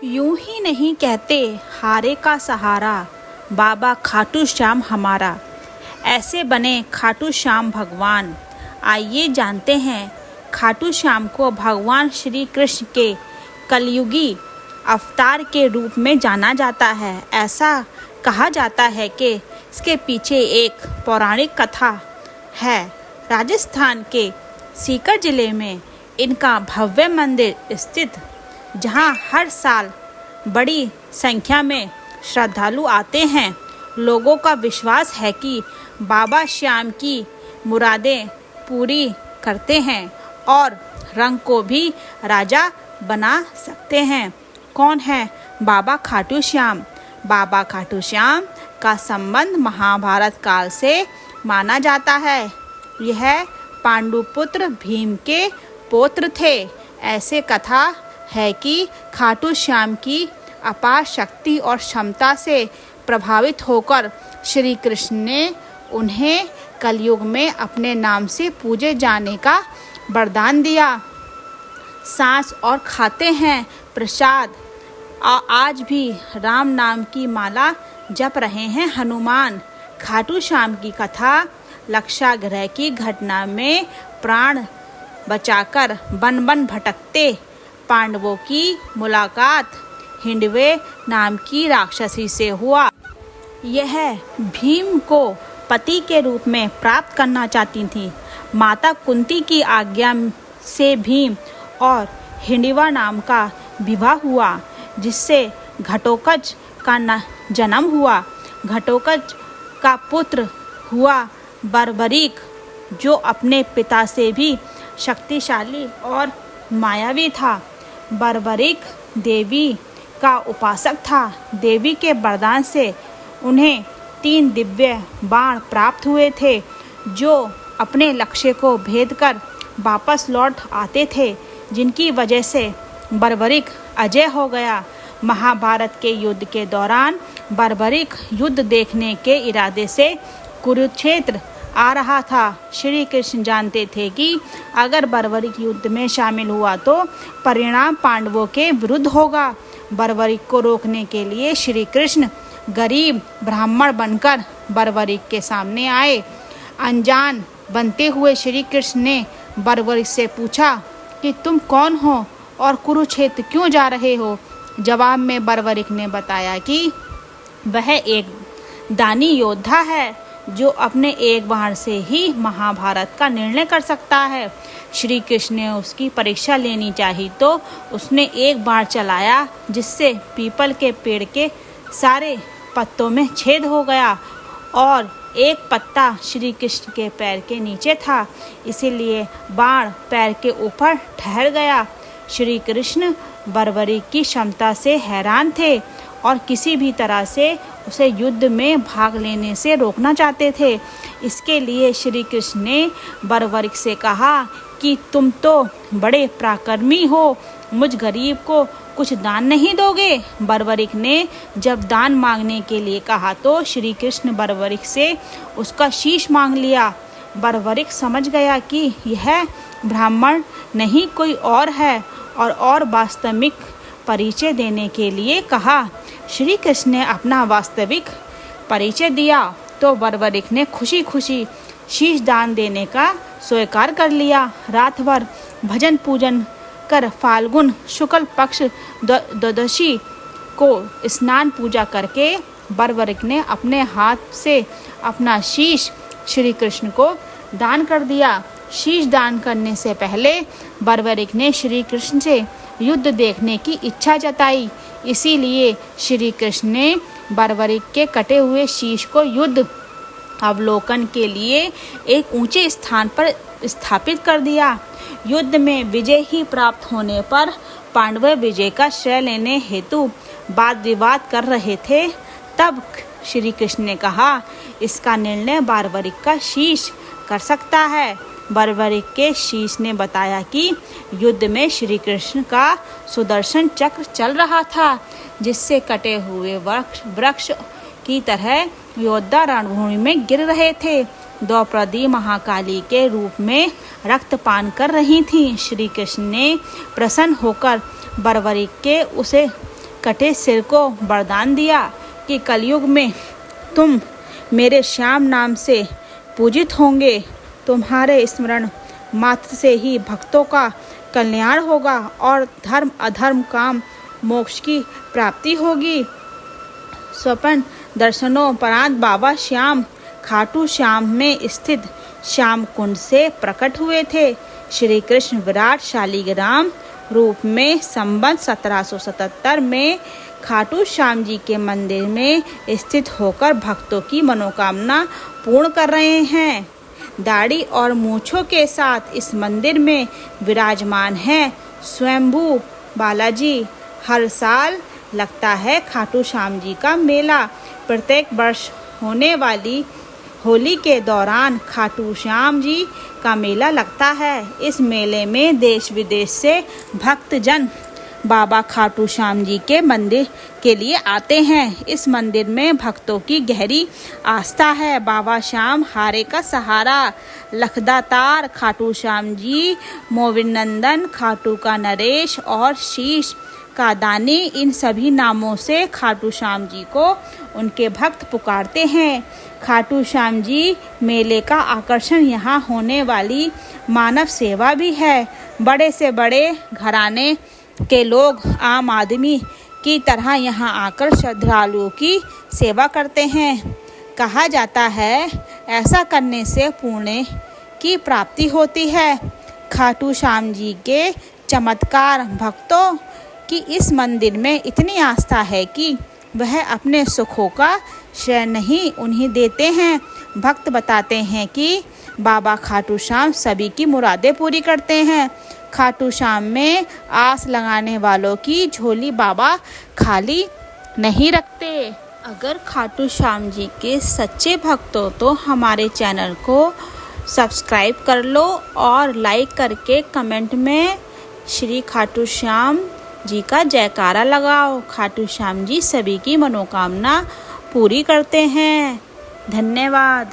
यूं ही नहीं कहते हारे का सहारा बाबा खाटू श्याम हमारा। ऐसे बने खाटू श्याम भगवान। आइए जानते हैं खाटू श्याम को भगवान श्री कृष्ण के कलयुगी अवतार के रूप में जाना जाता है। ऐसा कहा जाता है कि इसके पीछे एक पौराणिक कथा है। राजस्थान के सीकर जिले में इनका भव्य मंदिर स्थित, जहां हर साल बड़ी संख्या में श्रद्धालु आते हैं। लोगों का विश्वास है कि बाबा श्याम की मुरादें पूरी करते हैं और रंग को भी राजा बना सकते हैं। कौन है बाबा खाटू श्याम? बाबा खाटू श्याम का संबंध महाभारत काल से माना जाता है। यह पांडुपुत्र भीम के पौत्र थे। ऐसे कथा है कि खाटू श्याम की अपार शक्ति और क्षमता से प्रभावित होकर श्री कृष्ण ने उन्हें कलयुग में अपने नाम से पूजे जाने का वरदान दिया। सांस और खाते हैं प्रसाद। आज भी राम नाम की माला जप रहे हैं हनुमान। खाटू श्याम की कथा लक्षागृह की घटना में प्राण बचाकर वन वन भटकते पांडवों की मुलाकात हिंडवे नाम की राक्षसी से हुआ। यह भीम को पति के रूप में प्राप्त करना चाहती थी। माता कुंती की आज्ञा से भीम और हिंडवा नाम का विवाह हुआ, जिससे घटोत्कच का जन्म हुआ। घटोत्कच का पुत्र हुआ बर्बरीक, जो अपने पिता से भी शक्तिशाली और मायावी था। बर्बरीक देवी का उपासक था। देवी के वरदान से उन्हें 3 दिव्य बाण प्राप्त हुए थे, जो अपने लक्ष्य को भेद कर वापस लौट आते थे, जिनकी वजह से बर्बरीक अजय हो गया। महाभारत के युद्ध के दौरान बर्बरीक युद्ध देखने के इरादे से कुरुक्षेत्र आ रहा था। श्री कृष्ण जानते थे कि अगर बर्बरीक युद्ध में शामिल हुआ तो परिणाम पांडवों के विरुद्ध होगा। बर्बरीक को रोकने के लिए श्री कृष्ण गरीब ब्राह्मण बनकर बर्बरीक के सामने आए। अनजान बनते हुए श्री कृष्ण ने बर्बरीक से पूछा कि तुम कौन हो और कुरुक्षेत्र क्यों जा रहे हो? जवाब में बर्बरीक ने बताया कि वह एक दानी योद्धा है, जो अपने एक बाण से ही महाभारत का निर्णय कर सकता है। श्री कृष्ण ने उसकी परीक्षा लेनी चाहिए तो उसने एक बाण चलाया, जिससे पीपल के पेड़ के सारे पत्तों में छेद हो गया और एक पत्ता श्री कृष्ण के पैर के नीचे था, इसीलिए बाण पैर के ऊपर ठहर गया। श्री कृष्ण बर्बरीक की क्षमता से हैरान थे और किसी भी तरह से उसे युद्ध में भाग लेने से रोकना चाहते थे। इसके लिए श्री कृष्ण ने बर्बरीक से कहा कि तुम तो बड़े पराक्रमी हो, मुझ गरीब को कुछ दान नहीं दोगे? बर्बरीक ने जब दान मांगने के लिए कहा तो श्री कृष्ण बर्बरीक से उसका शीश मांग लिया। बर्बरीक समझ गया कि यह ब्राह्मण नहीं कोई और है और वास्तविक परिचय देने के लिए कहा। श्री कृष्ण ने अपना वास्तविक परिचय दिया तो बर्बरीक ने खुशी खुशी शीश दान देने का स्वीकार कर लिया। रात भर भजन पूजन कर फाल्गुन शुक्ल पक्ष द्वादशी को स्नान पूजा करके बर्बरीक ने अपने हाथ से अपना शीश श्री कृष्ण को दान कर दिया। शीश दान करने से पहले बर्बरीक ने श्री कृष्ण से युद्ध देखने की इच्छा जताई, इसीलिए श्री कृष्ण ने बर्बरीक के कटे हुए शीश को युद्ध अवलोकन के लिए एक ऊंचे स्थान पर स्थापित कर दिया। युद्ध में विजय ही प्राप्त होने पर पांडव विजय का श्रेय लेने हेतु वाद विवाद कर रहे थे। तब श्री कृष्ण ने कहा, इसका निर्णय बर्बरीक का शीश कर सकता है। बर्बरीक के शीश ने बताया कि युद्ध में श्री कृष्ण का सुदर्शन चक्र चल रहा था, जिससे कटे हुए वृक्ष की तरह योद्धा रणभूमि में गिर रहे थे। द्रौपदी महाकाली के रूप में रक्तपान कर रही थीं। श्री कृष्ण ने प्रसन्न होकर बर्बरीक के उसे कटे सिर को वरदान दिया कि कलयुग में तुम मेरे श्याम नाम से पूजित होंगे। तुम्हारे स्मरण मात्र से ही भक्तों का कल्याण होगा और धर्म अधर्म काम मोक्ष की प्राप्ति होगी। स्वप्न दर्शनोपरांत बाबा श्याम खाटू श्याम में स्थित श्याम कुंड से प्रकट हुए थे। श्री कृष्ण विराट शालिग्राम रूप में संवत 1777 में खाटू श्याम जी के मंदिर में स्थित होकर भक्तों की मनोकामना पूर्ण कर रहे हैं। दाढ़ी और मूंछों के साथ इस मंदिर में विराजमान है स्वयंभू बालाजी। हर साल लगता है खाटू श्याम जी का मेला। प्रत्येक वर्ष होने वाली होली के दौरान खाटू श्याम जी का मेला लगता है। इस मेले में देश विदेश से भक्तजन बाबा खाटू श्याम जी के मंदिर के लिए आते हैं। इस मंदिर में भक्तों की गहरी आस्था है। बाबा श्याम हारे का सहारा, लखदातार खाटू श्याम जी, मोविनंदन, खाटू का नरेश और शीश का दानी, इन सभी नामों से खाटू श्याम जी को उनके भक्त पुकारते हैं। खाटू श्याम जी मेले का आकर्षण यहाँ होने वाली मानव सेवा भी है। बड़े से बड़े घराने के लोग आम आदमी की तरह यहाँ आकर श्रद्धालुओं की सेवा करते हैं। कहा जाता है ऐसा करने से पुण्य की प्राप्ति होती है। खाटू श्याम जी के चमत्कार भक्तों की इस मंदिर में इतनी आस्था है कि वह अपने सुखों का श्रेय नहीं उन्हें देते हैं। भक्त बताते हैं कि बाबा खाटू श्याम सभी की मुरादें पूरी करते हैं। खाटू श्याम में आस लगाने वालों की झोली बाबा खाली नहीं रखते। अगर खाटू श्याम जी के सच्चे भक्त हो तो हमारे चैनल को सब्सक्राइब कर लो और लाइक करके कमेंट में श्री खाटू श्याम जी का जयकारा लगाओ। खाटू श्याम जी सभी की मनोकामना पूरी करते हैं। धन्यवाद।